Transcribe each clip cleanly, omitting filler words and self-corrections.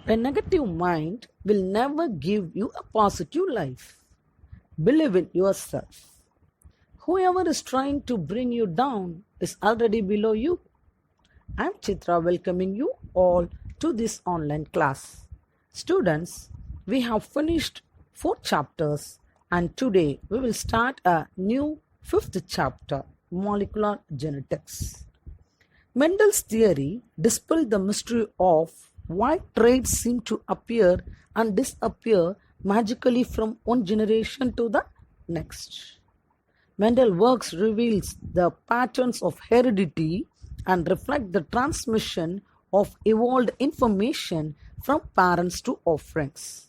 A negative mind will never give you a positive life. Believe in yourself. Whoever is trying to bring you down is already below you. I'm Chitra, welcoming you all to this online class. Students, we have finished 4 chapters and today we will start a new 5th chapter, Molecular Genetics. Mendel's theory dispelled the mystery of why traits seem to appear and disappear magically from one generation to the next. Mendel's works reveals the patterns of heredity and reflect the transmission of evolved information from parents to offsprings.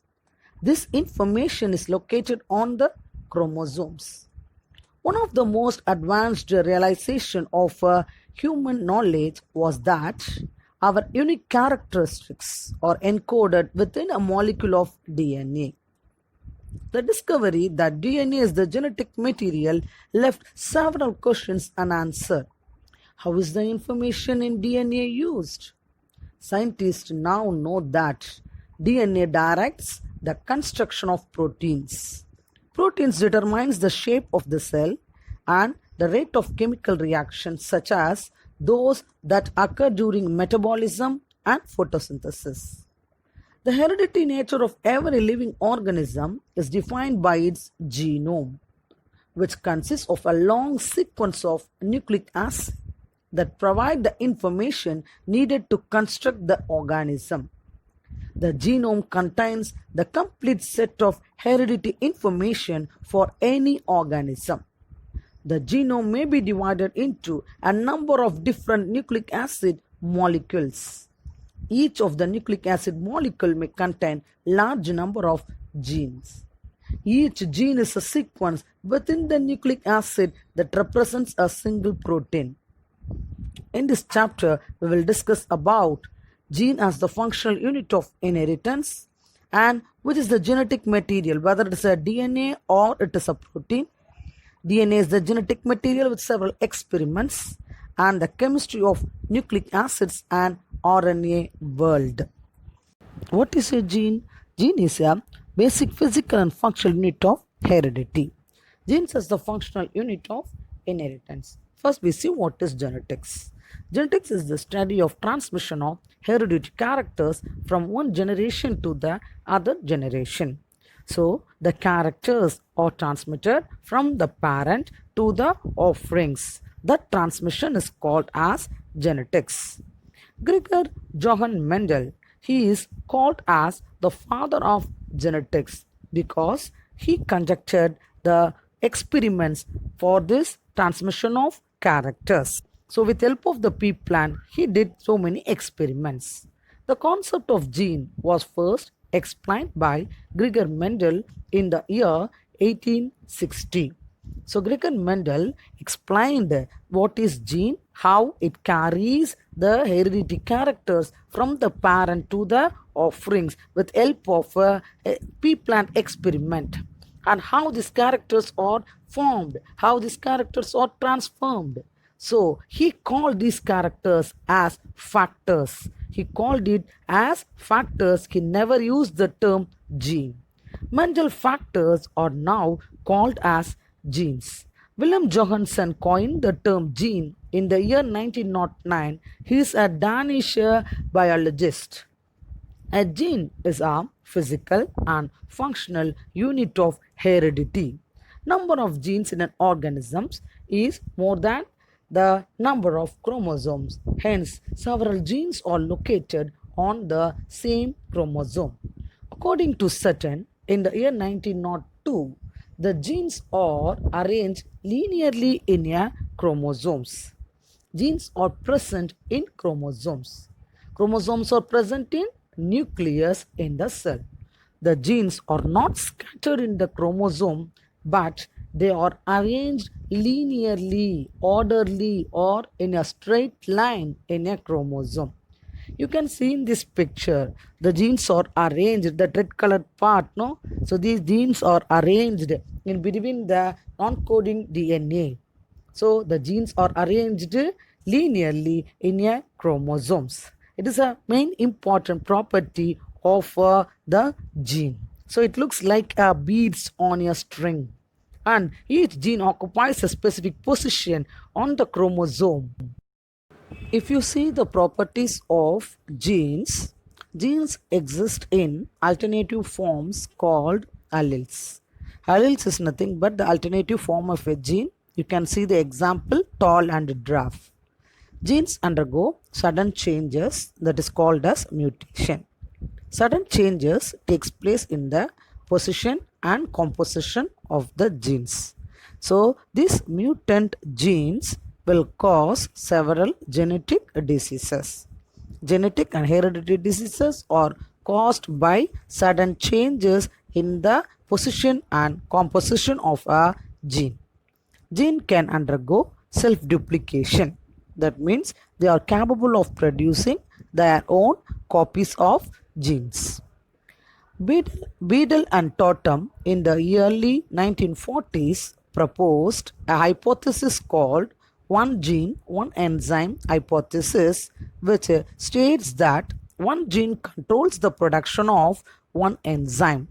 This information is located on the chromosomes. One of the most advanced realization of human knowledge was that our unique characteristics are encoded within a molecule of DNA. The discovery that DNA is the genetic material left several questions unanswered. How is the information in DNA used? Scientists now know that DNA directs the construction of proteins. Proteins determines the shape of the cell and the rate of chemical reactions such as those that occur during metabolism and photosynthesis. The hereditary nature of every living organism is defined by its genome, which consists of a long sequence of nucleic acids that provide the information needed to construct the organism. The genome contains the complete set of hereditary information for any organism. The genome may be divided into a number of different nucleic acid molecules. Each of the nucleic acid molecule may contain large number of genes. Each gene is a sequence within the nucleic acid that represents a single protein. In this chapter, we will discuss about gene as the functional unit of inheritance and which is the genetic material, whether it is a DNA or it is a protein. DNA is the genetic material with several experiments and the chemistry of nucleic acids and RNA world. What is a gene? Gene is a basic physical and functional unit of heredity. Genes as the functional unit of inheritance. First, we see what is genetics. Genetics is the study of transmission of hereditary characters from one generation to the other generation. So, the characters are transmitted from the parent to the offsprings. That transmission is called as genetics. Gregor Johann Mendel, he is called as the father of genetics because he conducted the experiments for this transmission of characters. So with help of the pea plant, he did so many experiments. The concept of gene was first explained by Gregor Mendel in the year 1860. So Gregor Mendel explained what is gene, how it carries the hereditary characters from the parent to the offsprings with help of a pea plant experiment, and how these characters are formed, how these characters are transformed. So he called these characters as factors. He called it as factors. He never used the term gene. Mendel factors are now called as genes. Wilhelm Johansen coined the term gene in the year 1909. He is a Danish biologist. A gene is a physical and functional unit of heredity. Number of genes in an organism is more than the number of chromosomes. Hence, several genes are located on the same chromosome. According to Sutton, in the year 1902, the genes are arranged linearly in a chromosomes. Genes are present in chromosomes. Chromosomes are present in nucleus in the cell. The genes are not scattered in the chromosome, but they are arranged linearly, orderly, or in a straight line in a chromosome. You can see in this picture, the genes are arranged, the red colored part, no? So these genes are arranged in between the non-coding DNA. So the genes are arranged linearly in a chromosomes. It is a main important property of the gene. So it looks like beads on a string, and each gene occupies a specific position on the chromosome. If you see the properties of genes, genes exist in alternative forms called alleles. Alleles is nothing but the alternative form of a gene. You can see the example tall and dwarf. Genes undergo sudden changes, that is called as mutation. Sudden changes takes place in the position and composition of the genes. So these mutant genes will cause several genetic diseases. Genetic and hereditary diseases are caused by sudden changes in the position and composition of a gene. Gene can undergo self-duplication. That means they are capable of producing their own copies of genes. Beadle and Totem in the early 1940s proposed a hypothesis called one gene, one enzyme hypothesis, which states that one gene controls the production of one enzyme.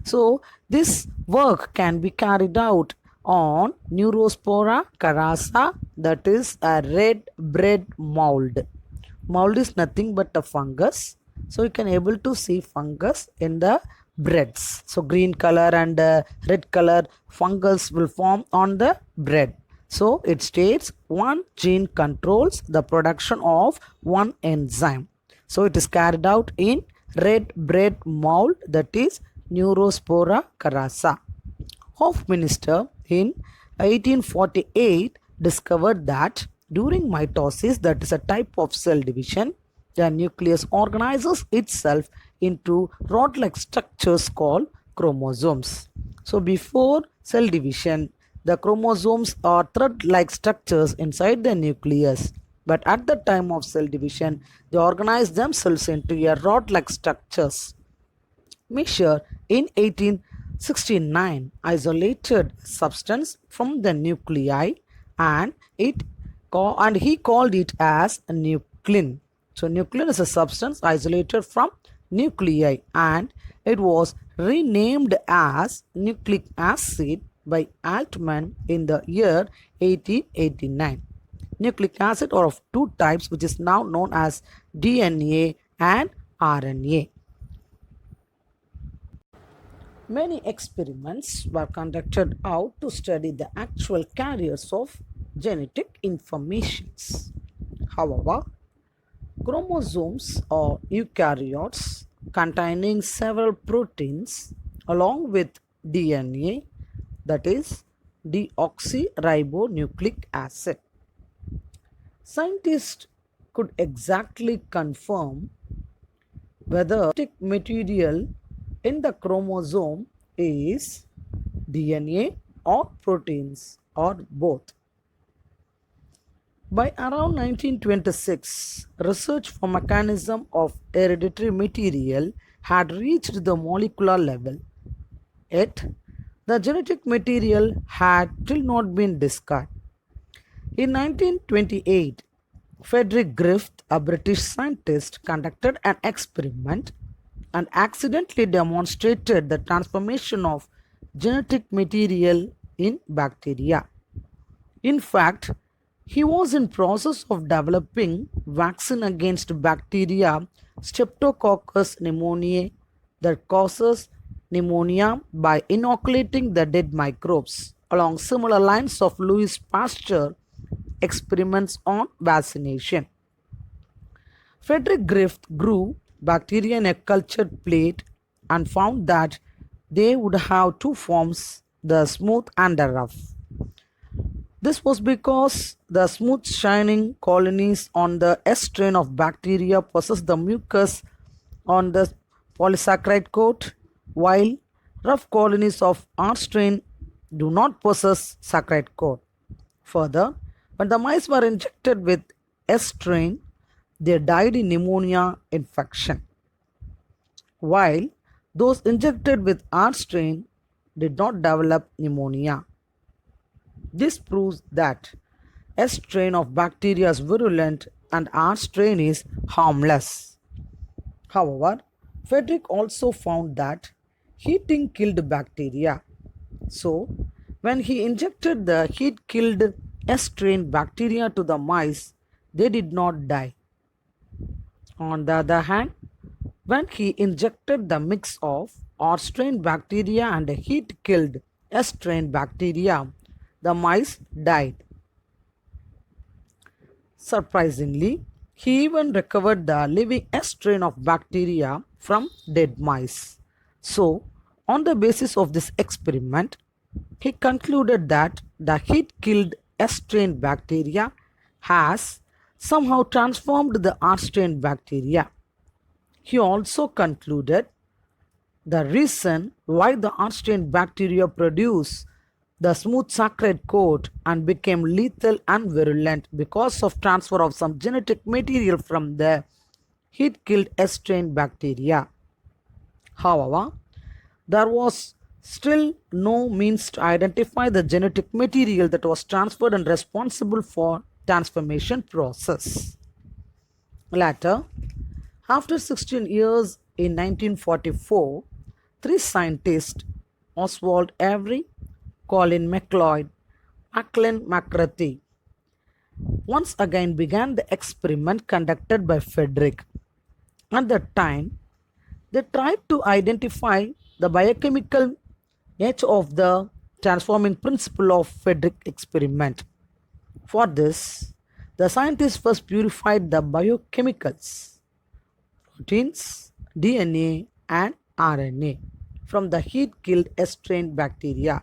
So, this work can be carried out on Neurospora carasa, that is a red bread mold. Mold is nothing but a fungus. So you can able to see fungus in the breads. So green color and red color fungus will form on the bread. So it states one gene controls the production of one enzyme. So it is carried out in red bread mold, that is Neurospora carasa. Hofmeister in 1848 discovered that during mitosis, that is a type of cell division, the nucleus organizes itself into rod-like structures called chromosomes. So before cell division, the chromosomes are thread-like structures inside the nucleus. But at the time of cell division, they organize themselves into a rod-like structures. Miescher in 1869 isolated substance from the nuclei and he called it as a nuclein. So nuclein is a substance isolated from nuclei and it was renamed as nucleic acid by Altman in the year 1889. Nucleic acid are of two types, which is now known as DNA and RNA. Many experiments were conducted out to study the actual carriers of genetic informations. However, chromosomes are eukaryotes containing several proteins along with DNA, that is deoxyribonucleic acid. Scientists could exactly confirm whether genetic material in the chromosome is DNA or proteins or both. By around 1926, research for mechanism of hereditary material had reached the molecular level. Yet, the genetic material had still not been discovered. In 1928, Frederick Griffith, a British scientist, conducted an experiment and accidentally demonstrated the transformation of genetic material in bacteria. In fact, he was in process of developing vaccine against bacteria Streptococcus pneumoniae that causes pneumonia by inoculating the dead microbes along similar lines of Louis Pasteur experiments on vaccination. Frederick Griffith grew bacteria in a cultured plate and found that they would have two forms, the smooth and the rough. This was because the smooth shining colonies on the S strain of bacteria possess the mucus on the polysaccharide coat, while rough colonies of R strain do not possess saccharide coat. Further, when the mice were injected with S strain, they died in pneumonia infection, while those injected with R strain did not develop pneumonia. This proves that S strain of bacteria is virulent and R strain is harmless. However, Frederick also found that heating killed bacteria. So, when he injected the heat killed S strain bacteria to the mice, they did not die. On the other hand, when he injected the mix of R strain bacteria and heat killed S strain bacteria, the mice died. Surprisingly, he even recovered the living S strain of bacteria from dead mice. So, on the basis of this experiment, he concluded that the heat killed S strain bacteria has somehow transformed the R strain bacteria. He also concluded the reason why the R strain bacteria produce the smooth saccharide coat and became lethal and virulent because of transfer of some genetic material from the heat killed S strain bacteria. However, there was still no means to identify the genetic material that was transferred and responsible for transformation process. Later, after 16 years in 1944, three scientists, Oswald Avery, Colin McLeod, Macklin McCarthy, once again began the experiment conducted by Frederick. At that time, they tried to identify the biochemical nature of the transforming principle of Frederick experiment. For this, the scientists first purified the biochemicals, proteins, DNA, and RNA from the heat-killed S strain bacteria.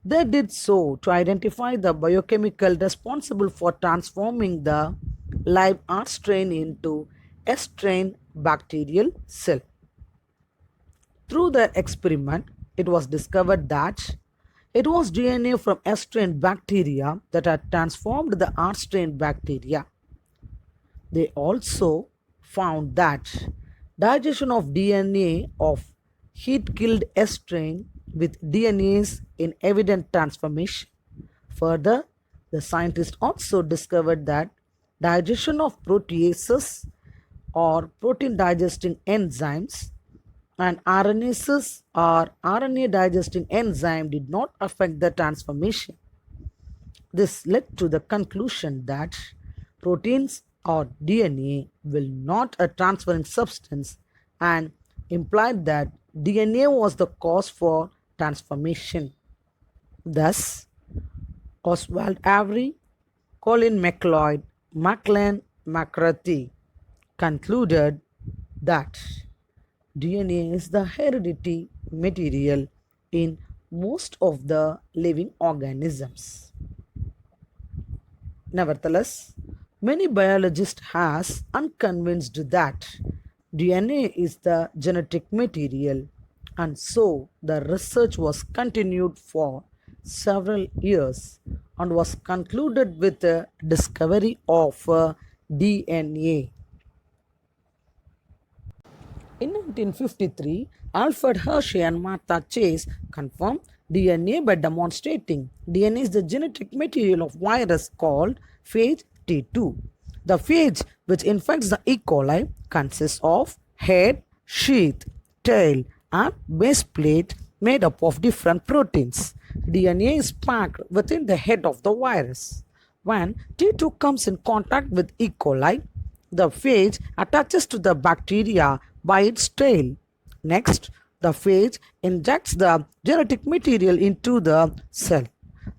They did so to identify the biochemical responsible for transforming the live R strain into S strain bacterial cell. Through their experiment, it was discovered that it was DNA from S strain bacteria that had transformed the R strain bacteria. They also found that digestion of DNA of heat killed S strain with DNAs in evident transformation. Further, the scientists also discovered that digestion of proteases or protein digesting enzymes and RNases or RNA digesting enzyme did not affect the transformation. This led to the conclusion that proteins or DNA will not a transferring substance and implied that DNA was the cause for transformation. Thus, Oswald Avery, Colin McLeod, Macklin McCarthy concluded that DNA is the heredity material in most of the living organisms. Nevertheless, many biologists has unconvinced that DNA is the genetic material, and so the research was continued for several years and was concluded with the discovery of DNA. In 1953, Alfred Hershey and Martha Chase confirmed DNA by demonstrating DNA is the genetic material of virus called phage T2. The phage which infects the E. coli consists of head, sheath, tail, and base plate made up of different proteins. DNA is packed within the head of the virus. When T2 comes in contact with E. coli, the phage attaches to the bacteria by its tail. Next, the phage injects the genetic material into the cell.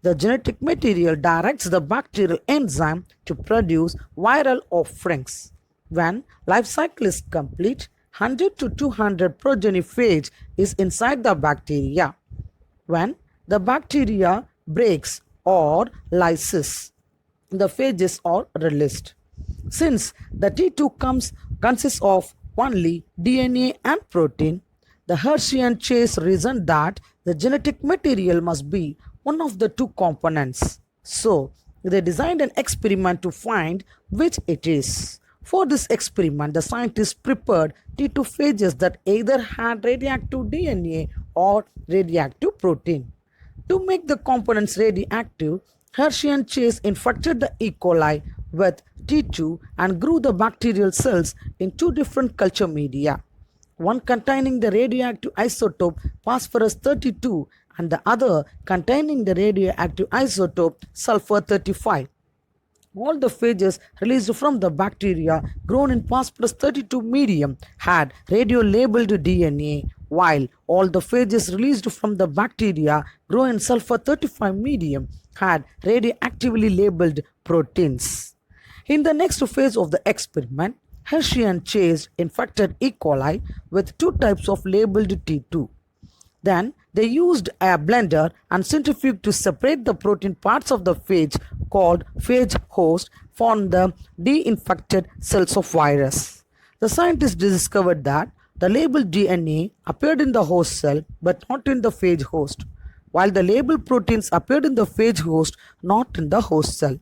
The genetic material directs the bacterial enzyme to produce viral offerings. When life cycle is complete, 100 to 200 progeny phage is inside the bacteria. When the bacteria breaks or lyses, the phages are released. Since the T2 consists of only DNA and protein, the Hershey and Chase reasoned that the genetic material must be one of the two components. So, they designed an experiment to find which it is. For this experiment, the scientists prepared T2 phages that either had radioactive DNA or radioactive protein. To make the components radioactive, Hershey and Chase infected the E. coli with T2 and grew the bacterial cells in two different culture media. one containing the radioactive isotope phosphorus 32 and the other containing the radioactive isotope sulfur 35. All the phages released from the bacteria grown in phosphorus 32 medium had radio-labeled DNA, while all the phages released from the bacteria grown in sulfur 35 medium had radioactively labeled proteins. In the next phase of the experiment, Hershey and Chase infected E. coli with two types of labeled T2. Then they used a blender and centrifuge to separate the protein parts of the phage called phage host from the de-infected cells of virus. The scientists discovered that the labeled DNA appeared in the host cell but not in the phage host, while the labeled proteins appeared in the phage host, not in the host cell.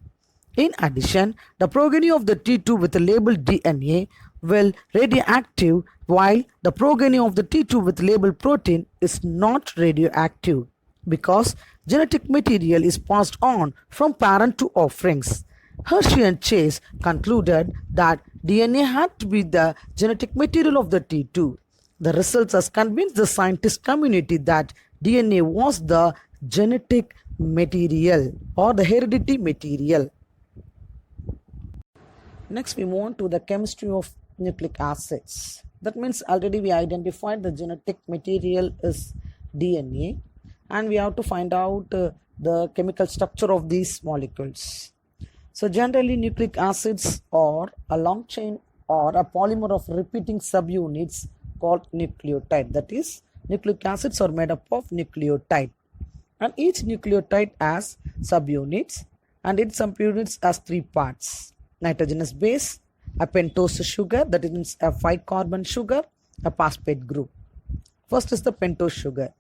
In addition, the progeny of the T2 with the labeled DNA will radioactive, while the progeny of the T2 with labeled protein is not radioactive because genetic material is passed on from parent to offerings. Hershey and Chase concluded that DNA had to be the genetic material of the T2. The results has convinced the scientist community that DNA was the genetic material or the heredity material. Next, we move on to the chemistry of nucleic acids. That means already we identified the genetic material is DNA, and we have to find out the chemical structure of these molecules. So generally nucleic acids are a long chain or a polymer of repeating subunits called nucleotide. That is, nucleic acids are made up of nucleotide, and each nucleotide has subunits, and its subunits has three parts: nitrogenous base, a pentose sugar, that means a 5-carbon sugar, a phosphate group. First is the pentose sugar.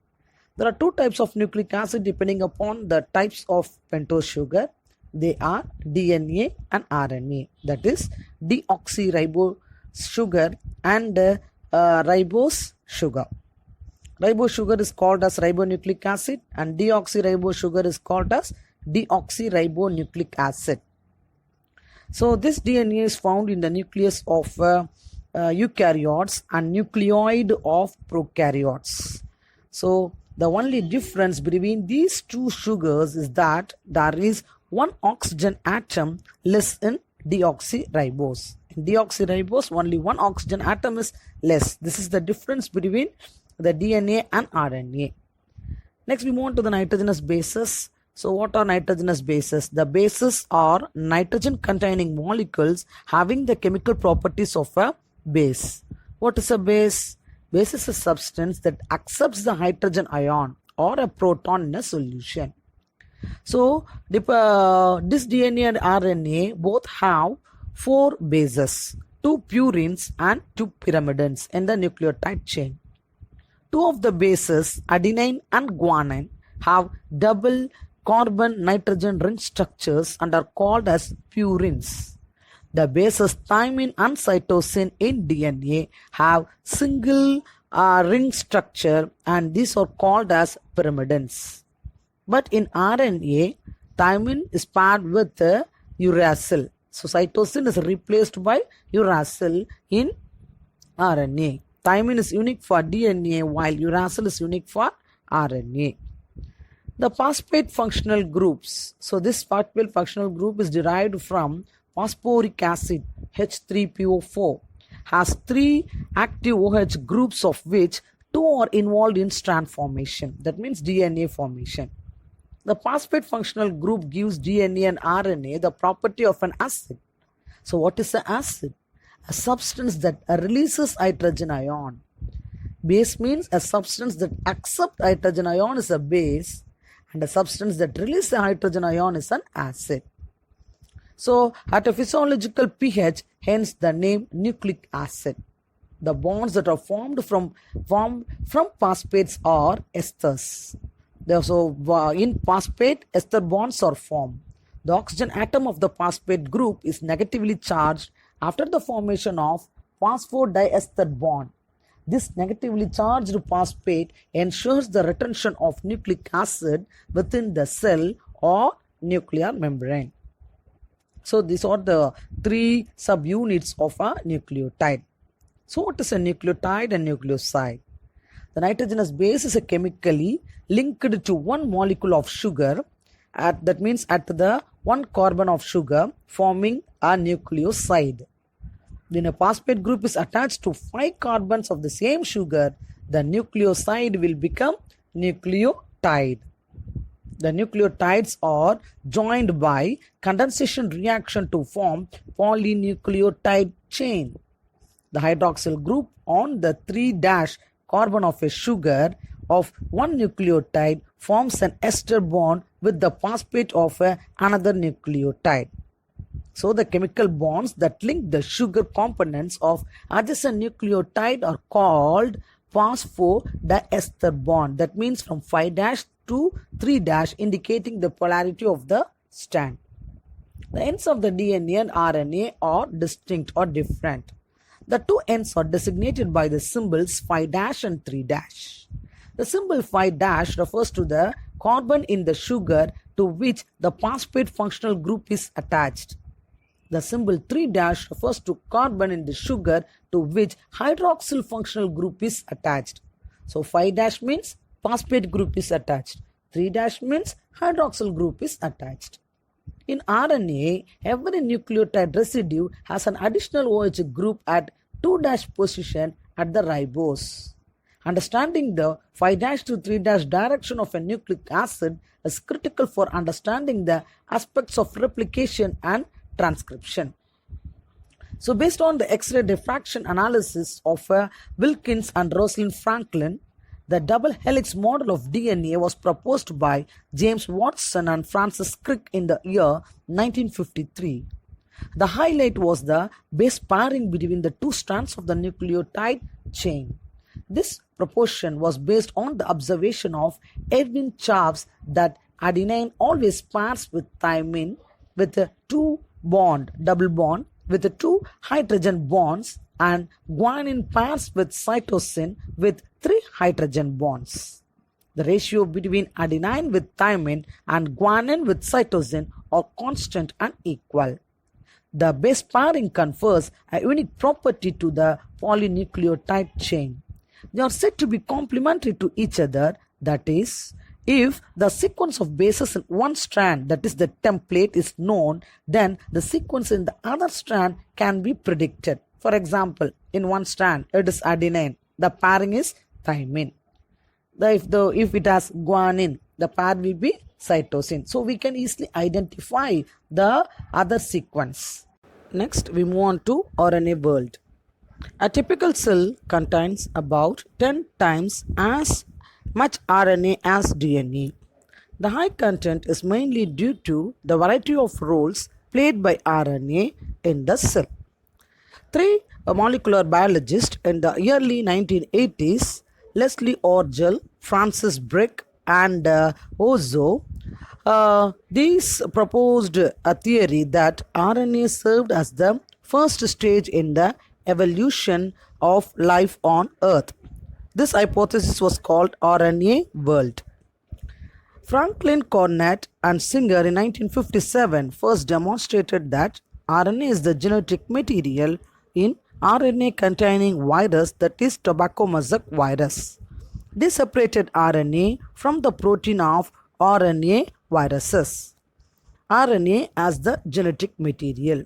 There are two types of nucleic acid depending upon the types of pentose sugar. They are DNA and RNA, that is deoxyribose sugar and ribose sugar. Ribose sugar is called as ribonucleic acid and deoxyribose sugar is called as deoxyribonucleic acid. So this DNA is found in the nucleus of eukaryotes and nucleoid of prokaryotes. So the only difference between these two sugars is that there is one oxygen atom less in deoxyribose. In deoxyribose, only one oxygen atom is less. This is the difference between the DNA and RNA. Next, we move on to the nitrogenous bases. So what are nitrogenous bases? The bases are nitrogen containing molecules having the chemical properties of a base. What is a base? Base is a substance that accepts the hydrogen ion or a proton in a solution. So this DNA and RNA both have 4 bases, 2 purines and 2 pyrimidines in the nucleotide chain. 2 of the bases, adenine and guanine, have double carbon nitrogen ring structures and are called as purines. The bases thymine and cytosine in DNA have single ring structure and these are called as pyrimidines. But in RNA, thymine is paired with uracil. So cytosine is replaced by uracil in RNA. Thymine is unique for DNA while uracil is unique for RNA. The phosphate functional groups. So this phosphate functional group is derived from phosphoric acid H3PO4. Has 3 active OH groups of which 2 are involved in strand formation. That means DNA formation. The phosphate functional group gives DNA and RNA the property of an acid. So what is an acid? A substance that releases hydrogen ion. Base means a substance that accepts hydrogen ion is a base, and a substance that releases the hydrogen ion is an acid. So at a physiological pH, hence the name nucleic acid. The bonds that are formed from phosphates are esters. So in phosphate, ester bonds are formed. The oxygen atom of the phosphate group is negatively charged after the formation of phosphodiester bond. This negatively charged phosphate ensures the retention of nucleic acid within the cell or nuclear membrane. So these are the 3 subunits of a nucleotide. So what is a nucleotide and nucleoside? The nitrogenous base is a chemically linked to one molecule of sugar, that means at the one carbon of sugar, forming a nucleoside. When a phosphate group is attached to 5 carbons of the same sugar, the nucleoside will become nucleotide. The nucleotides are joined by condensation reaction to form polynucleotide chain. The hydroxyl group on the 3' carbon of a sugar of one nucleotide forms an ester bond with the phosphate of another nucleotide. So the chemical bonds that link the sugar components of adjacent nucleotide are called phosphodiester bond. That means from 5' to 3', indicating the polarity of the strand. The ends of the DNA and RNA are distinct or different. The two ends are designated by the symbols 5' and 3'. The symbol 5' refers to the carbon in the sugar to which the phosphate functional group is attached. The symbol 3' refers to carbon in the sugar to which hydroxyl functional group is attached. So 5' means phosphate group is attached. 3' means hydroxyl group is attached. In RNA, every nucleotide residue has an additional OH group at 2' position at the ribose. Understanding the 5' to 3' direction of a nucleic acid is critical for understanding the aspects of replication and transcription. So based on the X-ray diffraction analysis of Wilkins and Rosalind Franklin, the double helix model of DNA was proposed by James Watson and Francis Crick in the year 1953. The highlight was the base pairing between the two strands of the nucleotide chain. This proposition was based on the observation of Edwin Charles that adenine always pairs with thymine with a double bond with the 2 hydrogen bonds, and guanine pairs with cytosine with 3 hydrogen bonds. The ratio between adenine with thymine and guanine with cytosine are constant and equal. The base pairing confers a unique property to the polynucleotide chain. They are said to be complementary to each other, that is, if the sequence of bases in one strand, that is the template, is known, then the sequence in the other strand can be predicted. For example, in one strand it is adenine, the pairing is thymine. If it has guanine, the pair will be cytosine. So we can easily identify the other sequence. Next, we move on to RNA world. A typical cell contains about 10 times as much RNA as DNA. The high content is mainly due to the variety of roles played by RNA in the cell. 3 molecular biologists in the early 1980s, Leslie Orgel, Francis Crick, and Ozo, these proposed a theory that RNA served as the first stage in the evolution of life on Earth. This hypothesis was called RNA world. Franklin Cornett and Singer in 1957 first demonstrated that RNA is the genetic material in RNA containing virus, that is tobacco mosaic virus. They separated RNA from the protein of RNA viruses. RNA as the genetic material.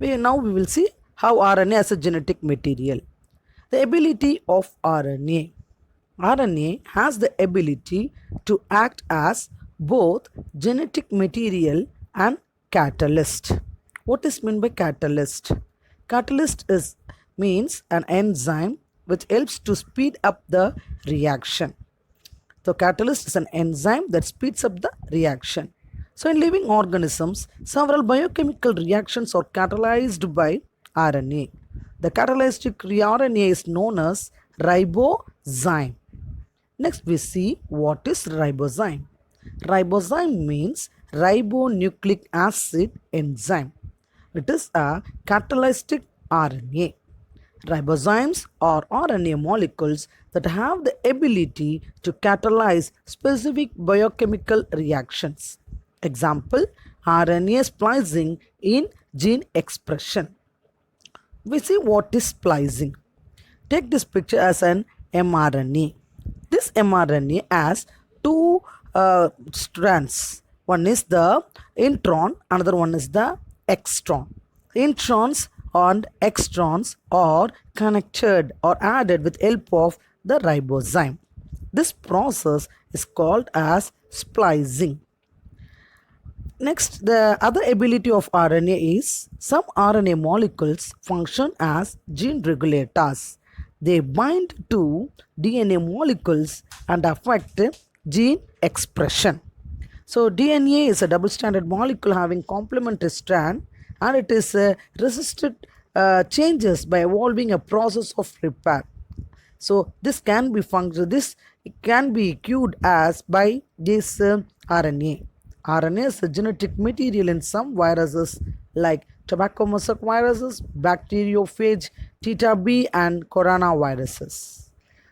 Now we will see how RNA as a genetic material. The ability of RNA. RNA has the ability to act as both genetic material and catalyst. What is meant by catalyst? Catalyst means an enzyme which helps to speed up the reaction. So catalyst is an enzyme that speeds up the reaction. So in living organisms, several biochemical reactions are catalyzed by RNA. The catalytic RNA is known as ribozyme. Next we see what is ribozyme. Ribozyme means ribonucleic acid enzyme. It is a catalytic RNA. Ribozymes are RNA molecules that have the ability to catalyze specific biochemical reactions. Example, RNA splicing in gene expression. We see what is splicing. Take this picture as an mRNA. This mRNA has two strands. One is the intron, another one is the extron. Introns and extrons are connected or added with help of the ribozyme. This process is called as splicing. Next, the other ability of RNA is some RNA molecules function as gene regulators. They bind to DNA molecules and affect gene expression. So, DNA is a double-stranded molecule having complementary strand, and it is resisted changes by evolving a process of repair. So, this can be cued as by this RNA. RNA is a genetic material in some viruses like tobacco mosaic viruses, bacteriophage, Theta B, and coronaviruses.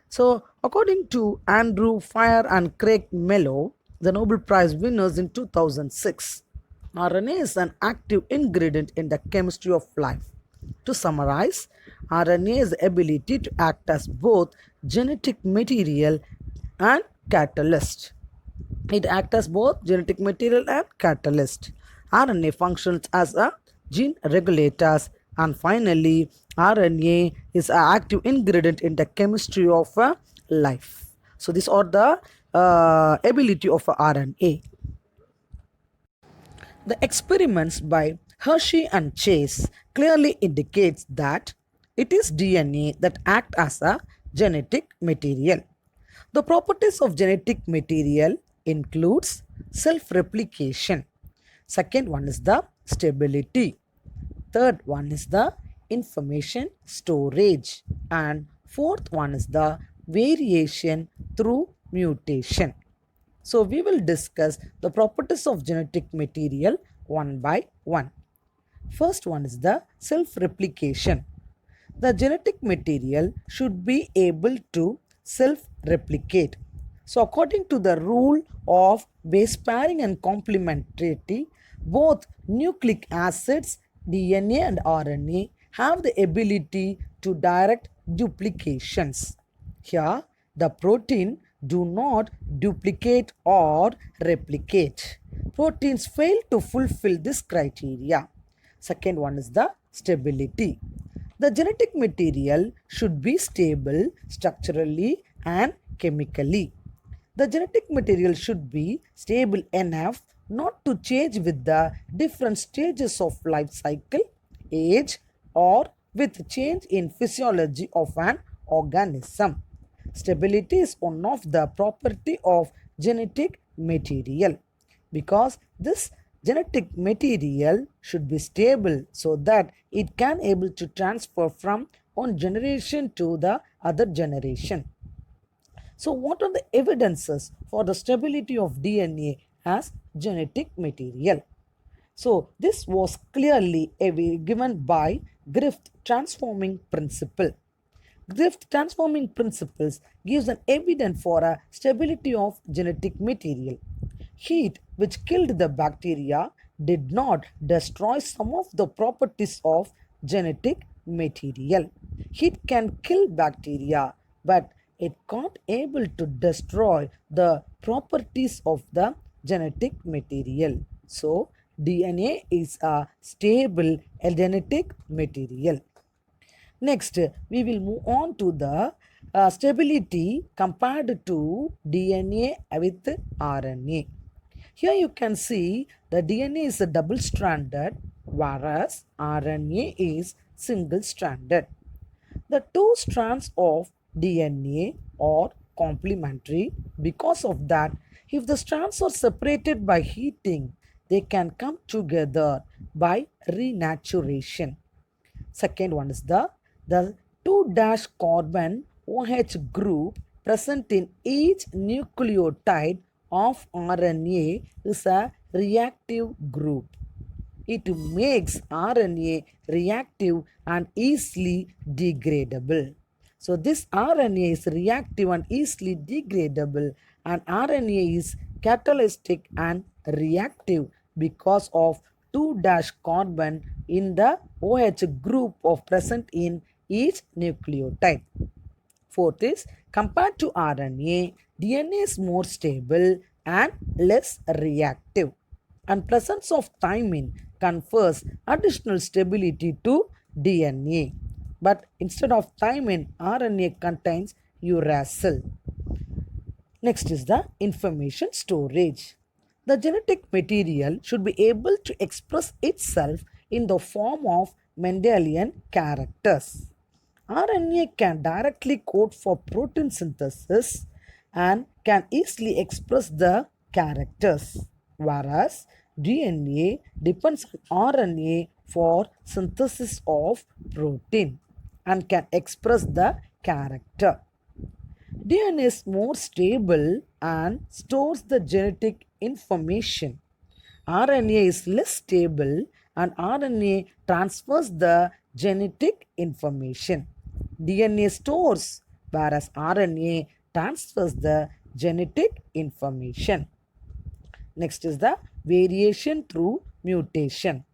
So, according to Andrew Fire and Craig Mello, the Nobel Prize winners in 2006, RNA is an active ingredient in the chemistry of life. To summarize, RNA is the ability to act as both genetic material and catalyst. It acts as both genetic material and catalyst. RNA functions as a gene regulators, and finally RNA is an active ingredient in the chemistry of life. So these are the ability of RNA. The experiments by Hershey and Chase clearly indicates that it is DNA that act as a genetic material. The properties of genetic material includes self-replication. Second one is the stability. Third one is the information storage. And fourth one is the variation through mutation. So we will discuss the properties of genetic material one by one. First one is the self-replication. The genetic material should be able to self-replicate. So according to the rule of base pairing and complementarity, both nucleic acids, DNA and RNA have the ability to direct duplications. Here, the protein do not duplicate or replicate. Proteins fail to fulfill this criteria. Second one is the stability. The genetic material should be stable structurally and chemically. The genetic material should be stable enough not to change with the different stages of life cycle, age, or with change in physiology of an organism. Stability is one of the property of genetic material because this genetic material should be stable so that it can able to transfer from one generation to the other generation. So what are the evidences for the stability of DNA as genetic material? So this was clearly given by Griffith transforming principle. Griffith transforming principles gives an evidence for a stability of genetic material. Heat, which killed the bacteria, did not destroy some of the properties of genetic material. Heat can kill bacteria, but it can't able to destroy the properties of the genetic material. So, DNA is a stable genetic material. Next, we will move on to the stability compared to DNA with RNA. Here you can see the DNA is a double-stranded whereas RNA is single-stranded. The two strands of DNA are complementary. Because of that, if the strands are separated by heating, they can come together by renaturation. Second one is the 2' carbon OH group present in each nucleotide of RNA is a reactive group. It makes RNA reactive and easily degradable. So this RNA is reactive and easily degradable, and RNA is catalytic and reactive because of 2' carbon in the OH group of present in each nucleotide. Fourth is, compared to RNA, DNA is more stable and less reactive. And presence of thymine confers additional stability to DNA. But instead of thymine, RNA contains uracil. Next is the information storage. The genetic material should be able to express itself in the form of Mendelian characters. RNA can directly code for protein synthesis and can easily express the characters, whereas DNA depends on RNA for synthesis of protein and can express the character. DNA is more stable and stores the genetic information. RNA is less stable and RNA transfers the genetic information. DNA stores, whereas RNA transfers the genetic information. Next is the variation through mutation.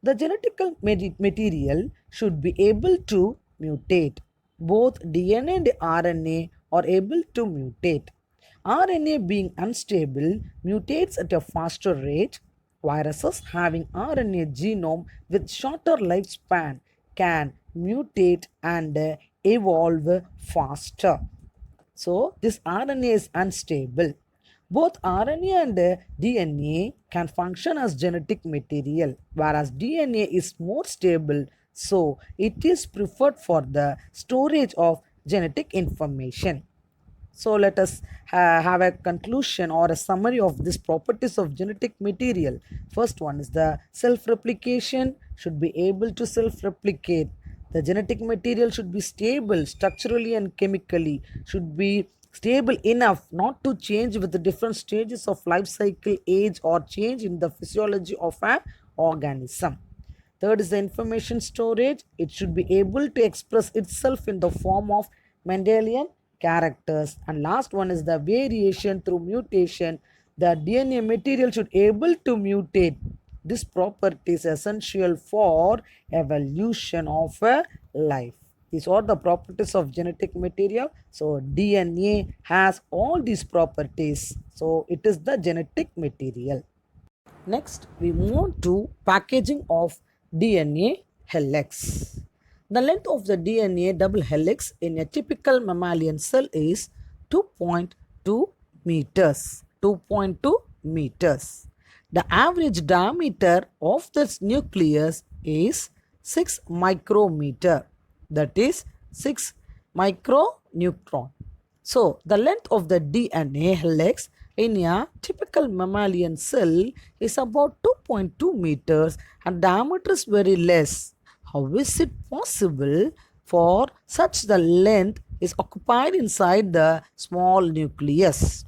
The genetical material should be able to mutate. Both DNA and RNA are able to mutate. RNA being unstable mutates at a faster rate. Viruses having RNA genome with shorter lifespan can mutate and evolve faster. So, this RNA is unstable. Both RNA and DNA can function as genetic material, whereas DNA is more stable, so it is preferred for the storage of genetic information. So let us have a conclusion or a summary of these properties of genetic material. First one is the self-replication should be able to self-replicate. The genetic material should be stable structurally and chemically, should be stable enough not to change with the different stages of life cycle, age or change in the physiology of an organism. Third is the information storage. It should be able to express itself in the form of Mendelian characters. And last one is the variation through mutation. The DNA material should able to mutate. This property is essential for evolution of a life. These are the properties of genetic material. So DNA has all these properties. So it is the genetic material. Next, we move to packaging of DNA helix. The length of the DNA double helix in a typical mammalian cell is 2.2 meters. 2.2 meters. The average diameter of this nucleus is 6 micrometer. That is 6 microneutron. So, the length of the DNA helix in a typical mammalian cell is about 2.2 meters and diameter is very less. How is it possible for such the length is occupied inside the small nucleus?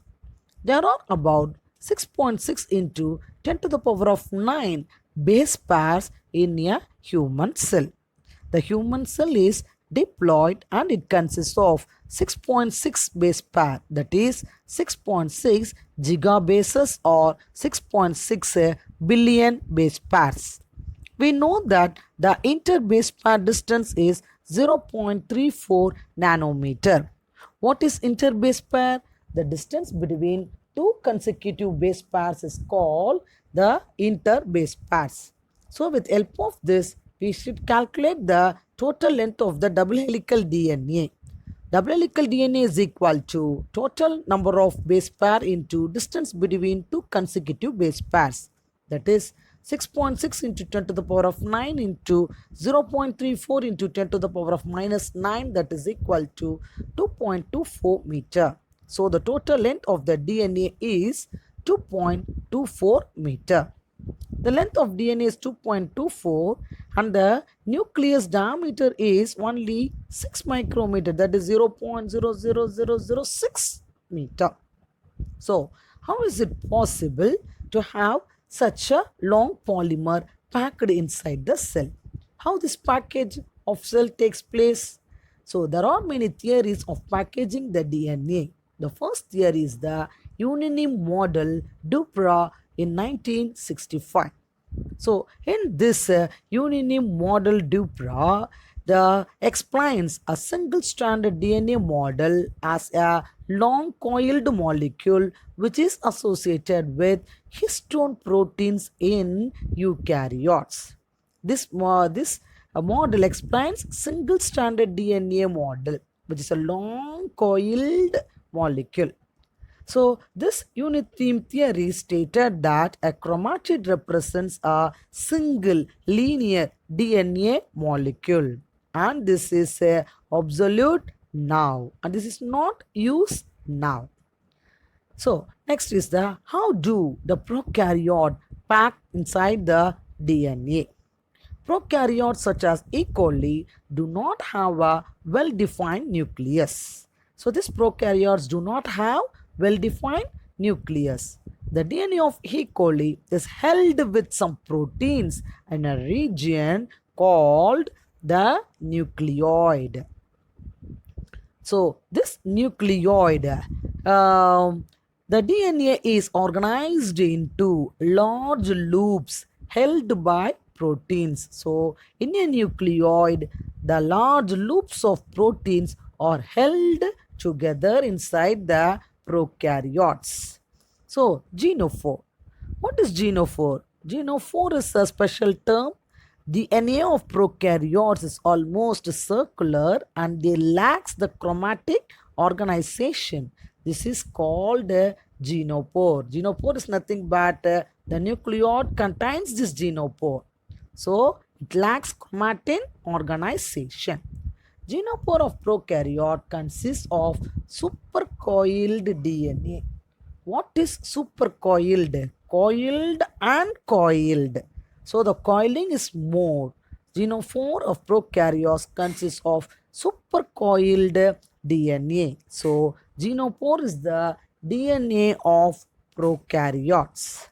There are about 6.6 into 10 to the power of 9 base pairs in a human cell. The human cell is diploid and it consists of 6.6 base pair, that is 6.6 gigabases or 6.6 billion base pairs. We know that the interbase pair distance is 0.34 nanometer. What is interbase pair? The distance between two consecutive base pairs is called the interbase pairs. So with help of this, we should calculate the total length of the double helical DNA. Double helical DNA is equal to total number of base pair into distance between two consecutive base pairs. That is 6.6 into 10 to the power of 9 into 0.34 into 10 to the power of minus 9, that is equal to 2.24 meter. So the total length of the DNA is 2.24 meter. The length of DNA is 2.24 and the nucleus diameter is only 6 micrometer, that is 0.00006 meter. So, how is it possible to have such a long polymer packed inside the cell? How this package of cell takes place? So, there are many theories of packaging the DNA. The first theory is the Uniny model Duprat in 1965. So, in this Uniny model Duprat, The explains a single-stranded DNA model as a long-coiled molecule which is associated with histone proteins in eukaryotes. This model explains single-stranded DNA model, which is a long-coiled molecule. So, this unit theme theory stated that a chromatid represents a single linear DNA molecule, and this is a absolute now, and this is not used now. So, next is the how do the prokaryote pack inside the DNA? Prokaryotes such as E. coli do not have a well-defined nucleus. So these prokaryotes do not have well-defined nucleus. The DNA of E. coli is held with some proteins in a region called the nucleoid. So this nucleoid, the DNA is organized into large loops held by proteins. So in a nucleoid, the large loops of proteins are held together inside the prokaryotes. So genophore. What is genophore? Genophore is a special term. The DNA of prokaryotes is almost circular and they lacks the chromatic organization. This is called a genopore. Genopore is nothing but the nucleoid contains this genopore. So it lacks chromatin organization. Genopore of prokaryote consists of supercoiled DNA. What is supercoiled? Coiled and coiled. So the coiling is more. Genophore of prokaryotes consists of supercoiled DNA. So genopore is the DNA of prokaryotes.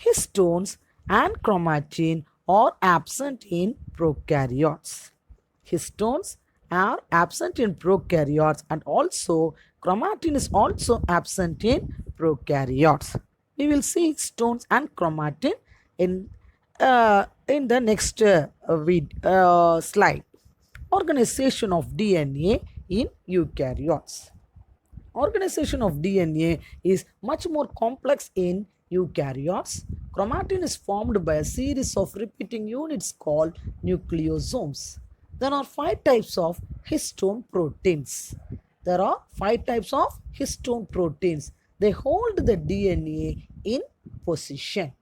Histones and chromatin are absent in prokaryotes. Histones are absent in prokaryotes and also chromatin is also absent in prokaryotes. We will see histones and chromatin in the next slide. Organization of DNA in eukaryotes. Organization of DNA is much more complex in eukaryotes. Chromatin is formed by a series of repeating units called nucleosomes. There are 5 types of histone proteins. There are 5 types of histone proteins. They hold the DNA in position.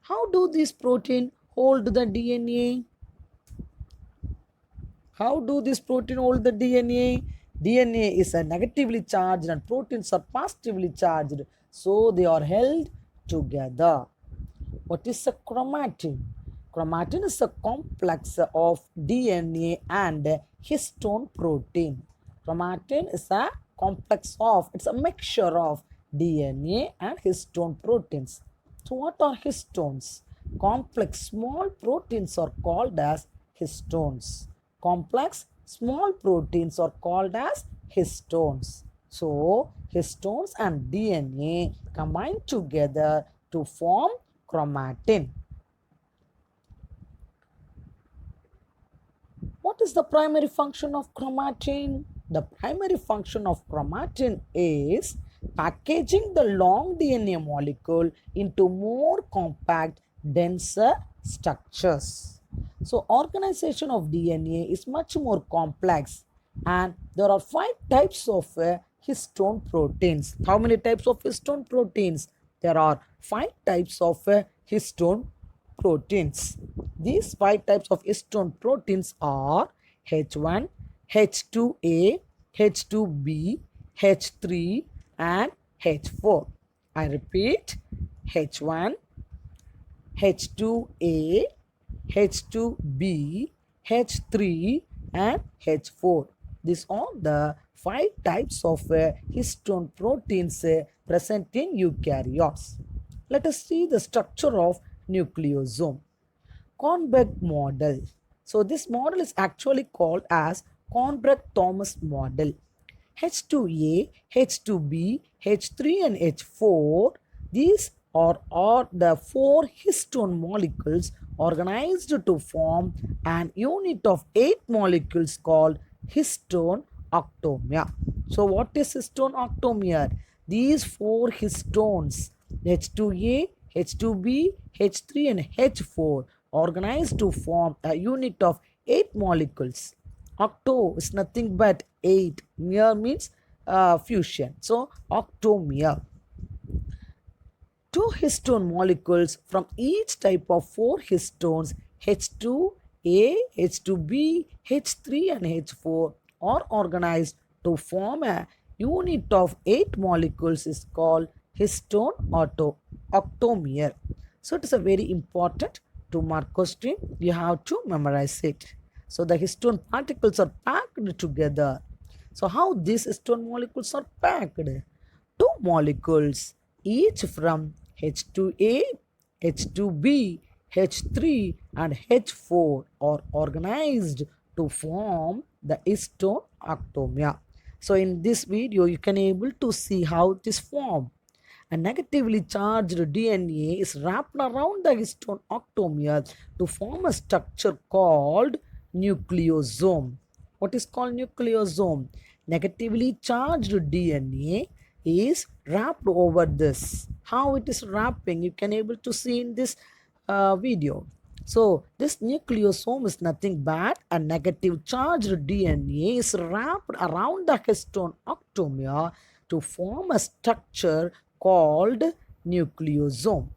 How do these proteins hold the DNA? How do this protein hold the DNA? DNA is a negatively charged and proteins are positively charged. So they are held together. What is a chromatin? Chromatin is a complex of DNA and histone protein. Chromatin is a complex of, it's a mixture of DNA and histone proteins. So what are histones? Complex small proteins are called as histones. Complex small proteins are called as histones. So histones and DNA combine together to form chromatin. What is the primary function of chromatin? The primary function of chromatin is packaging the long DNA molecule into more compact, denser structures. So, organization of DNA is much more complex and there are 5 types of histone proteins. How many types of histone proteins? There are 5 types of histone proteins. These 5 types of histone proteins are H1, H2A, H2B, H3 and H4. I repeat, H1, H2A, H2B, H3 and H4. These are the 5 types of histone proteins present in eukaryotes. Let us see the structure of nucleosome. Kornberg model. So this model is actually called as Kornberg-Thomas model. H2A, H2B, H3 and H4, these are the 4 histone molecules organized to form an unit of 8 molecules called histone octamer. So what is histone octamer? These 4 histones H2A, H2B, H3 and H4 organized to form a unit of 8 molecules. Octo is nothing but 8. Mer means fusion. So octamer. 2 histone molecules from each type of 4 histones H2A, H2B, H3 and H4 are organized to form a unit of 8 molecules is called histone octamer. So it is a very important 2-mark question. You have to memorize it. So the histone particles are packed together. So how these histone molecules are packed? 2 molecules each from H2A, H2B, H3 and H4 are organized to form the histone octamer. So in this video you can able to see how it is formed. A negatively charged DNA is wrapped around the histone octamer to form a structure called nucleosome. What is called nucleosome? Negatively charged DNA is wrapped over this. How it is wrapping, you can able to see in this video. So this nucleosome is nothing but a negative charged DNA is wrapped around the histone octamer to form a structure called nucleosome.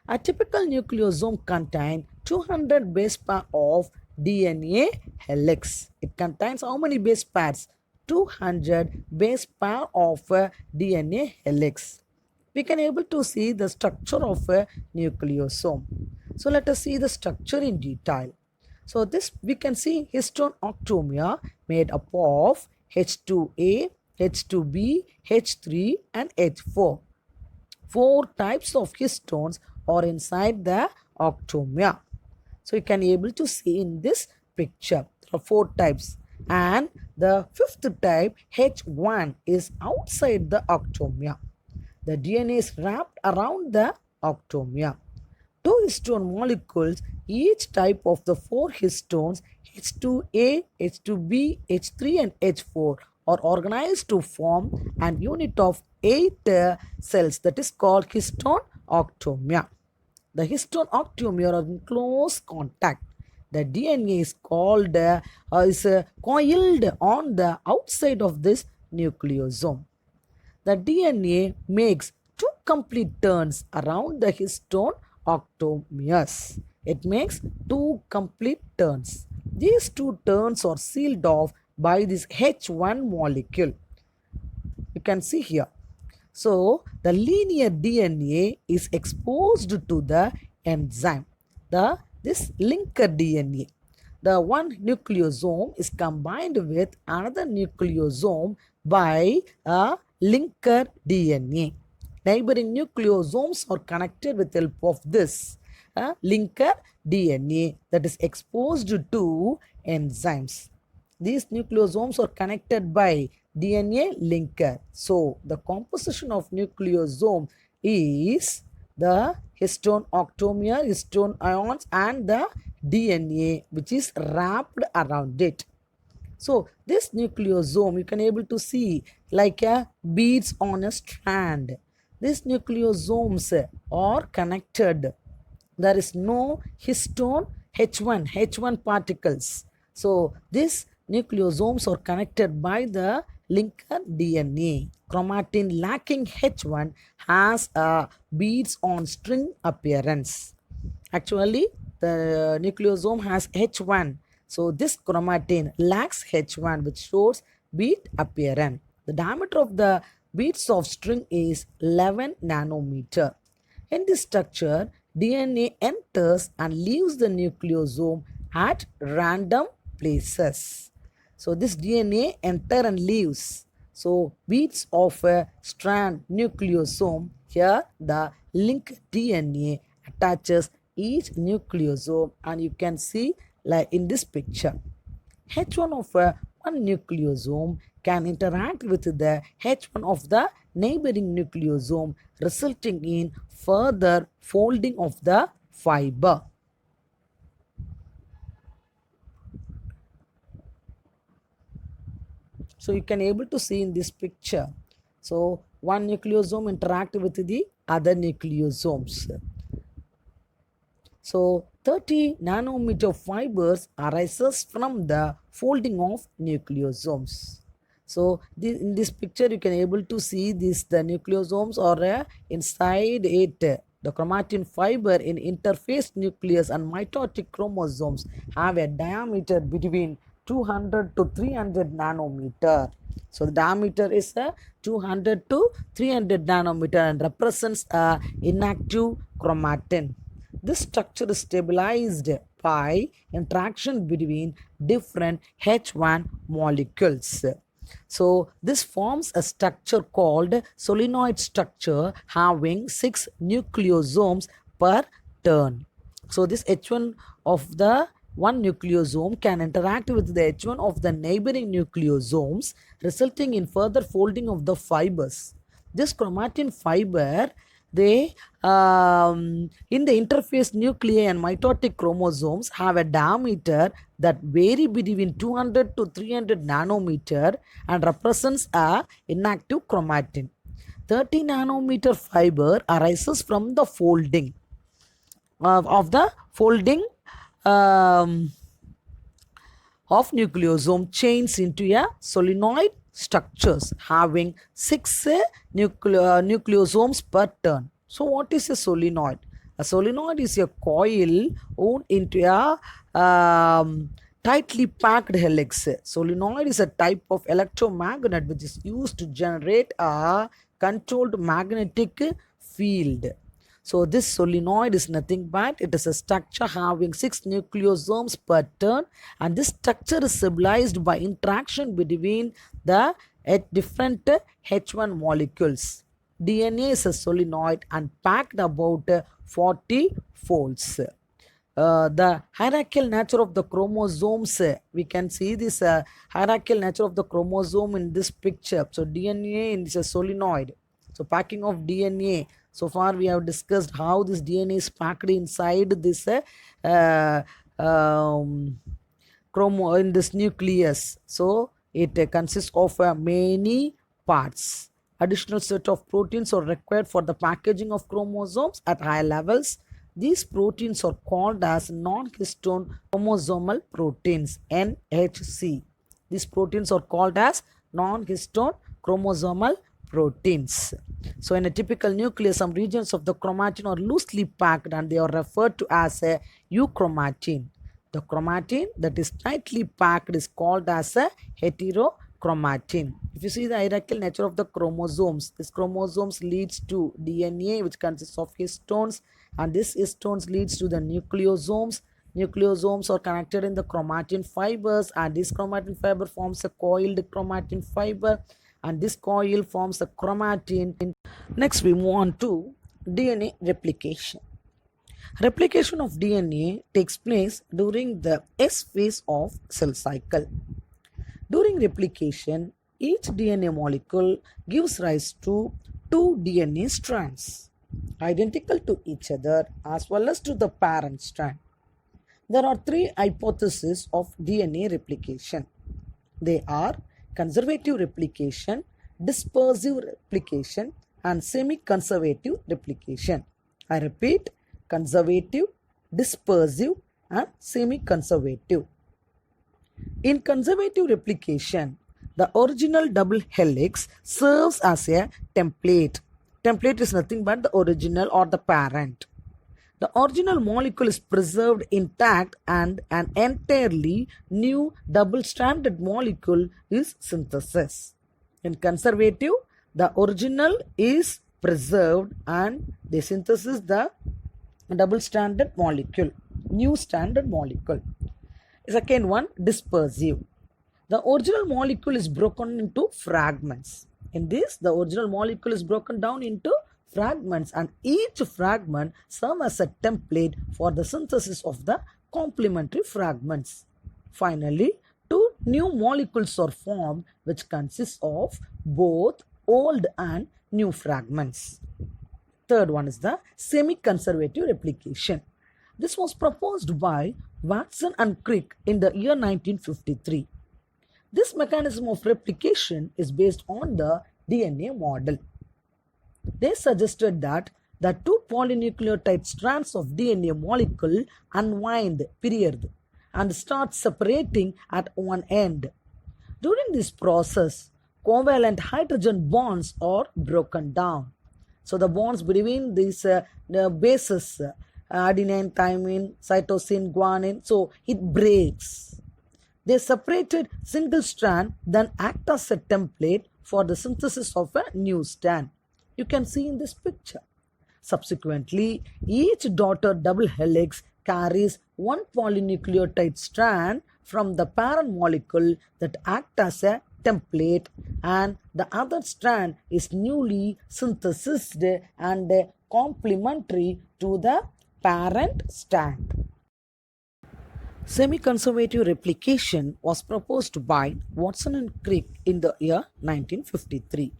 A typical nucleosome contains 200 base pair of DNA helix. It contains how many base pairs? 200 base pair of DNA helix. We can able to see the structure of a nucleosome. So let us see the structure in detail. So this we can see histone octamer made up of H2A, H2B, H3 and H4. 4 types of histones are inside the octamer. So you can able to see in this picture. There are 4 types. And the 5th type H1 is outside the octamer. The DNA is wrapped around the octamer. 2 histone molecules, each type of the 4 histones H2A, H2B, H3 and H4 are organized to form an unit of 8 cells that is called histone octamer. The histone octamer are in close contact. The DNA is called coiled on the outside of this nucleosome. The DNA makes 2 complete turns around the histone octamers. It makes 2 complete turns. These 2 turns are sealed off by this H1 molecule. You can see here. So, the linear DNA is exposed to the enzyme. This linker DNA. The one nucleosome is combined with another nucleosome by a linker DNA. Neighboring nucleosomes are connected with the help of this linker DNA that is exposed to enzymes. These nucleosomes are connected by DNA linker. So, the composition of nucleosome is the histone octamer, histone ions and the DNA which is wrapped around it. So, this nucleosome you can able to see like a beads on a strand. These nucleosomes are connected. There is no histone H1 particles. So, these nucleosomes are connected by the linker DNA. Chromatin lacking H1 has a beads on string appearance. Actually, the nucleosome has H1. So, this chromatin lacks H1 which shows bead appearance. The diameter of the beads of string is 11 nanometer. In this structure, DNA enters and leaves the nucleosome at random places. So, this DNA enter and leaves. So, beads of a strand nucleosome. Here, the link DNA attaches each nucleosome and you can see like in this picture. H1 of one nucleosome can interact with the H1 of the neighboring nucleosome, resulting in further folding of the fiber. So you can able to see in this picture. So one nucleosome interact with the other nucleosomes. So 30 nanometer fibers arises from the folding of nucleosomes. So in this picture you can able to see this the nucleosomes are inside it. The chromatin fiber in interphase nucleus and mitotic chromosomes have a diameter between 200 to 300 nanometer. So the diameter is 200 to 300 nanometer and represents a inactive chromatin. This structure is stabilized by interaction between different H1 molecules. So this forms a structure called solenoid structure having 6 nucleosomes per turn. So this H1 of the one nucleosome can interact with the H1 of the neighboring nucleosomes, resulting in further folding of the fibers. This chromatin fiber, they in the interphase nuclei and mitotic chromosomes have a diameter that vary between 200 to 300 nanometer and represents a inactive chromatin. 30 nanometer fiber arises from the folding of the folding of nucleosome chains into a solenoid structures having 6 nucleosomes per turn. So what is a solenoid? A solenoid is a coil wound into a tightly packed helix. Solenoid is a type of electromagnet which is used to generate a controlled magnetic field. So this solenoid is nothing but it is a structure having 6 nucleosomes per turn, and this structure is stabilized by interaction between the different H1 molecules. DNA is a solenoid and packed about 40 folds. The hierarchical nature of the chromosomes, we can see this hierarchical nature of the chromosome in this picture. So DNA is a solenoid. So packing of DNA. So far we have discussed how this DNA is packed inside this in this nucleus. So it consists of many parts. Additional set of proteins are required for the packaging of chromosomes at higher levels. These proteins are called as non-histone chromosomal proteins, NHC. These proteins are called as non-histone chromosomal proteins. So in a typical nucleus, some regions of the chromatin are loosely packed and they are referred to as a euchromatin. The chromatin that is tightly packed is called as a heterochromatin. If you see the hierarchical nature of the chromosomes, this chromosomes leads to DNA which consists of histones, and this histones leads to the nucleosomes. Nucleosomes are connected in the chromatin fibers, and this chromatin fiber forms a coiled chromatin fiber, and this coil forms a chromatin. Next we move on to DNA replication. Replication of DNA takes place during the S phase of cell cycle. During replication, each DNA molecule gives rise to 2 DNA strands, identical to each other as well as to the parent strand. There are 3 hypotheses of DNA replication. They are conservative replication, dispersive replication, and semi-conservative replication. I repeat, conservative, dispersive, and semi-conservative. In conservative replication, the original double helix serves as a template. Template is nothing but the original or the parent. The original molecule is preserved intact and an entirely new double-stranded molecule is synthesized. In conservative, the original is preserved and they synthesize the double-stranded molecule, new standard molecule. Second one, dispersive. The original molecule is broken into fragments. In this, the original molecule is broken down into fragments, and each fragment serves as a template for the synthesis of the complementary fragments. Finally, 2 new molecules are formed which consist of both old and new fragments. Third one is the semi-conservative replication. This was proposed by Watson and Crick in the year 1953. This mechanism of replication is based on the DNA model. They suggested that the two polynucleotide strands of DNA molecule unwind period and start separating at one end. During this process, covalent hydrogen bonds are broken down. So the bonds between these the bases, adenine, thymine, cytosine, guanine, so it breaks. They separated single strand, then act as a template for the synthesis of a new strand. You can see in this picture. Subsequently, each daughter double helix carries one polynucleotide strand from the parent molecule that act as a template, and the other strand is newly synthesized and complementary to the parent strand. Semi-conservative replication was proposed by Watson and Crick in the year 1953.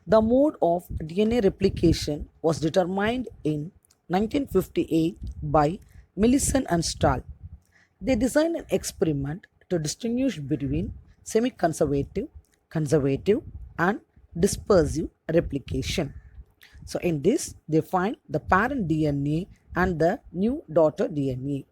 The mode of DNA replication was determined in 1958 by Millison and Stahl. They designed an experiment to distinguish between semi-conservative, conservative, and dispersive replication. So in this, they find the parent DNA and the new daughter DNA.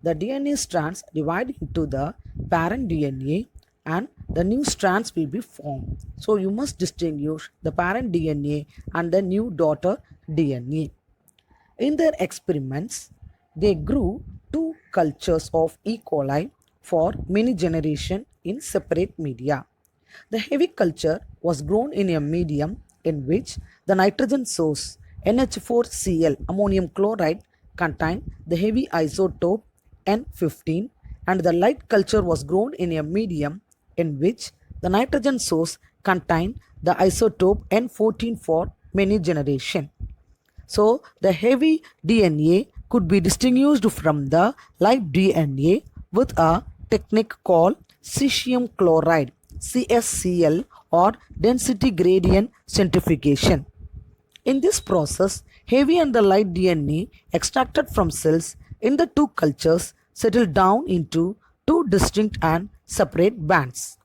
The DNA strands divide into the parent DNA and the new strands will be formed. So you must distinguish the parent DNA and the new daughter DNA. In their experiments, they grew two cultures of E. coli for many generations in separate media. The heavy culture was grown in a medium in which the nitrogen source NH4Cl ammonium chloride contained the heavy isotope N15, and the light culture was grown in a medium in which the nitrogen source contained the isotope N14 for many generations. So the heavy DNA could be distinguished from the light DNA with a technique called cesium chloride CSCl or density gradient centrifugation. In this process, heavy and the light DNA extracted from cells in the two cultures settle down into two distinct and separate bands.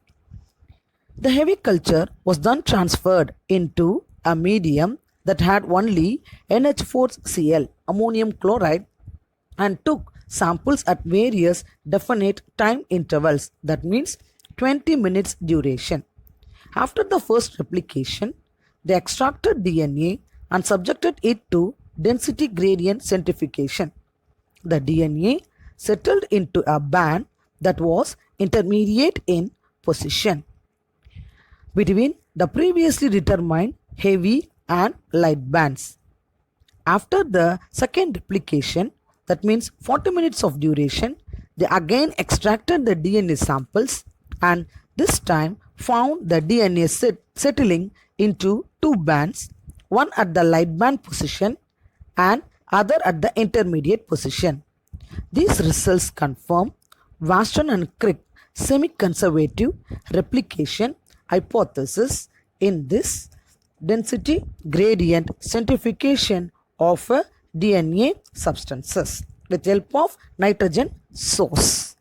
The heavy culture was then transferred into a medium that had only NH4Cl ammonium chloride and took samples at various definite time intervals, that means 20 minutes duration. After the first replication, they extracted DNA and subjected it to density gradient centrifugation. The DNA settled into a band that was intermediate in position between the previously determined heavy and light bands. After the second replication, that means 40 minutes of duration, they again extracted the DNA samples and this time found the DNA settling into two bands, one at the light band position and other at the intermediate position. These results confirm Watson and Crick semi-conservative replication hypothesis in this density gradient centrifugation of DNA substances with help of nitrogen source.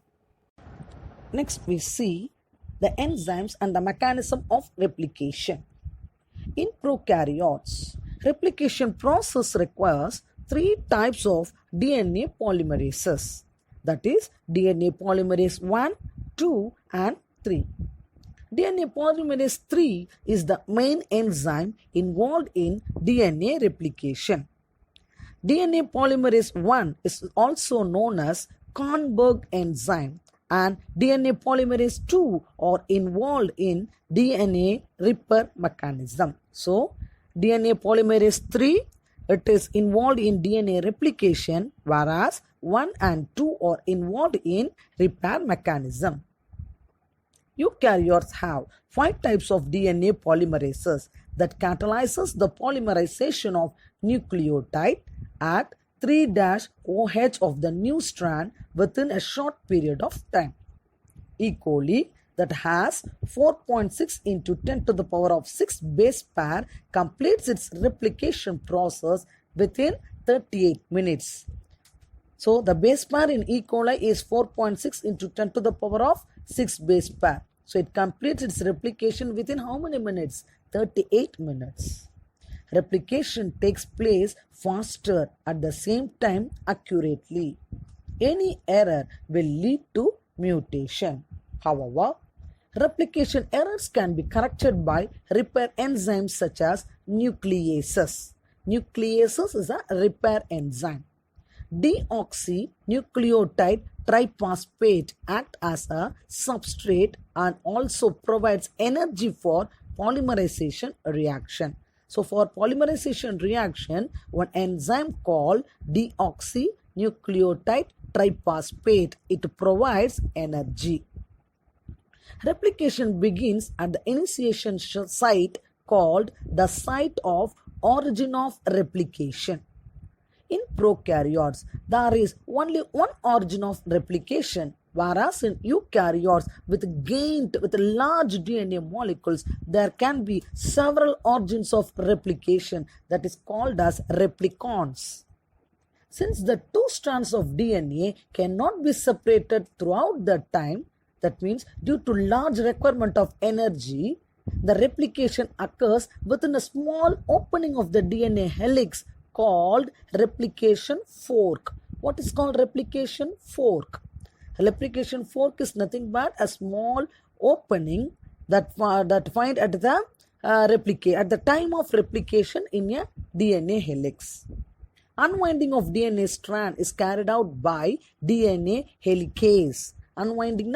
Next we see the enzymes and the mechanism of replication. In prokaryotes, replication process requires three types of DNA polymerases, that is DNA polymerase 1, 2 and 3. DNA polymerase 3 is the main enzyme involved in DNA replication. DNA polymerase 1 is also known as Kornberg enzyme, and DNA polymerase 2 are involved in DNA repair mechanism. So, DNA polymerase 3, it is involved in DNA replication, whereas 1 and 2 are involved in repair mechanism. Eukaryotes have 5 types of DNA polymerases that catalyzes the polymerization of nucleotide at 3-OH of the new strand within a short period of time. E. coli that has 4.6 into 10 to the power of 6 base pair completes its replication process within 38 minutes. So the base pair in E. coli is 4.6 into 10 to the power of 6 base pair. So it completes its replication within how many minutes? 38 minutes. Replication takes place faster at the same time accurately. Any error will lead to mutation. However, replication errors can be corrected by repair enzymes such as nucleases. Nucleases is a repair enzyme. Deoxynucleotide triphosphate act as a substrate and also provides energy for polymerization reaction. So for polymerization reaction, one enzyme called deoxynucleotide triphosphate, it provides energy. Replication begins at the initiation site called the site of origin of replication. In prokaryotes, there is only one origin of replication, whereas in eukaryotes with large DNA molecules, there can be several origins of replication that is called as replicons. Since the two strands of DNA cannot be separated throughout the time, that means due to large requirement of energy, the replication occurs within a small opening of the DNA helix called replication fork. What is called replication fork? Replication fork is nothing but a small opening that find at the at the time of replication in a DNA helix. Unwinding of DNA strand is carried out by DNA helicase. Unwinding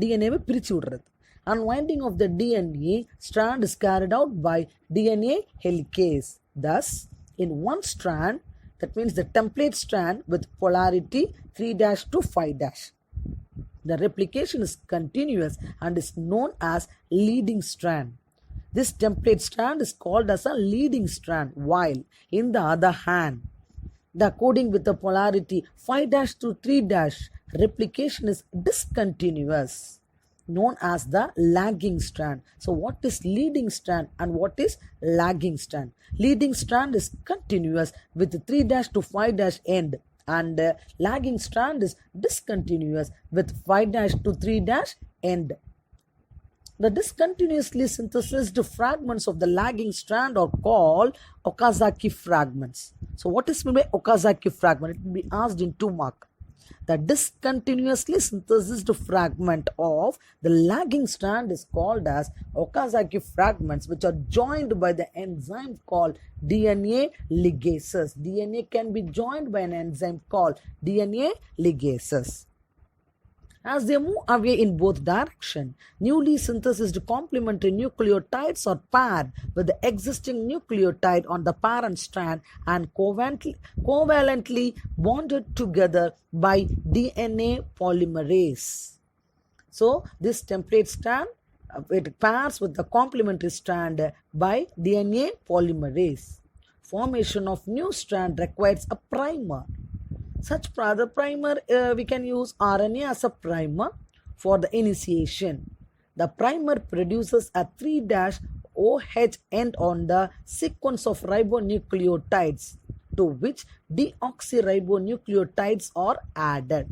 DNA பிரிச்சு விடுறது. Unwinding of the DNA strand is carried out by DNA helicase. Thus, in one strand, that means the template strand with polarity 3' to 5', the replication is continuous and is known as leading strand. This template strand is called as a leading strand, while in the other hand, the coding with the polarity 5' to 3', replication is discontinuous, known as the lagging strand. So what is leading strand and what is lagging strand? Leading strand is continuous with 3' to 5' end, and lagging strand is discontinuous with 5' to 3' end. The discontinuously synthesized fragments of the lagging strand are called Okazaki fragments. So what is meant by Okazaki fragment? It will be asked in 2 mark. The discontinuously synthesized fragment of the lagging strand is called as Okazaki fragments, which are joined by the enzyme called DNA ligases. DNA can be joined by an enzyme called DNA ligases. As they move away in both directions, newly synthesized complementary nucleotides are paired with the existing nucleotide on the parent strand and covalently bonded together by DNA polymerase. So, this template strand it pairs with the complementary strand by DNA polymerase. Formation of new strand requires a primer. Such the primer, we can use RNA as a primer for the initiation. The primer produces a 3' OH end on the sequence of ribonucleotides to which deoxyribonucleotides are added.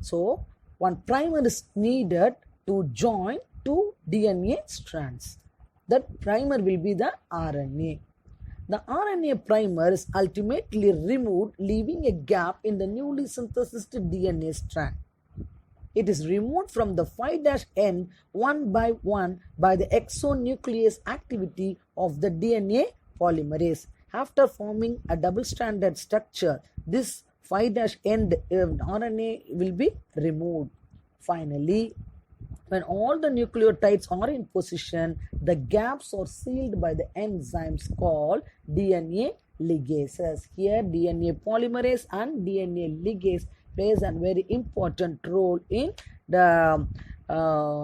So, one primer is needed to join two DNA strands. That primer will be the RNA. The RNA primer is ultimately removed, leaving a gap in the newly synthesized DNA strand. It is removed from the 5' end one by one by the exonuclease activity of the DNA polymerase. After forming a double-stranded structure, this 5' end RNA will be removed. Finally, when all the nucleotides are in position, the gaps are sealed by the enzymes called DNA ligases. Here, DNA polymerase and DNA ligase plays a very important role in the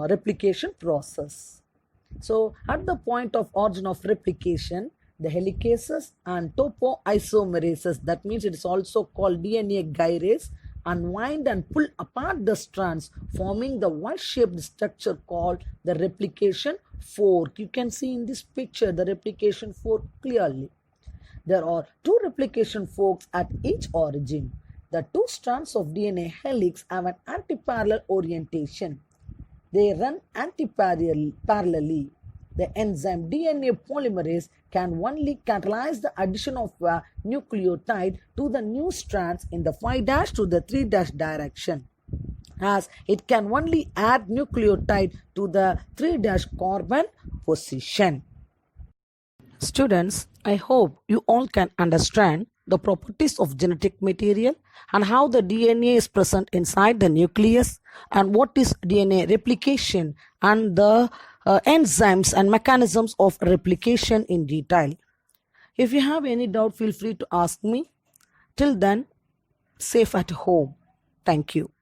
replication process. So, at the point of origin of replication, the helicases and topoisomerases, that means it is also called DNA gyrase, unwind and pull apart the strands, forming the Y-shaped structure called the replication fork. You can see in this picture the replication fork clearly. There are 2 replication forks at each origin. The 2 strands of DNA helix have an antiparallel orientation. they run anti-parallelly. The enzyme DNA polymerase can only catalyze the addition of a nucleotide to the new strands in the 5' to the 3' direction, as it can only add nucleotide to the 3' carbon position. Students, I hope you all can understand the properties of genetic material and how the DNA is present inside the nucleus and what is DNA replication and the enzymes and mechanisms of replication in detail. If you have any doubt, feel free to ask me. Till then, safe at home. Thank you.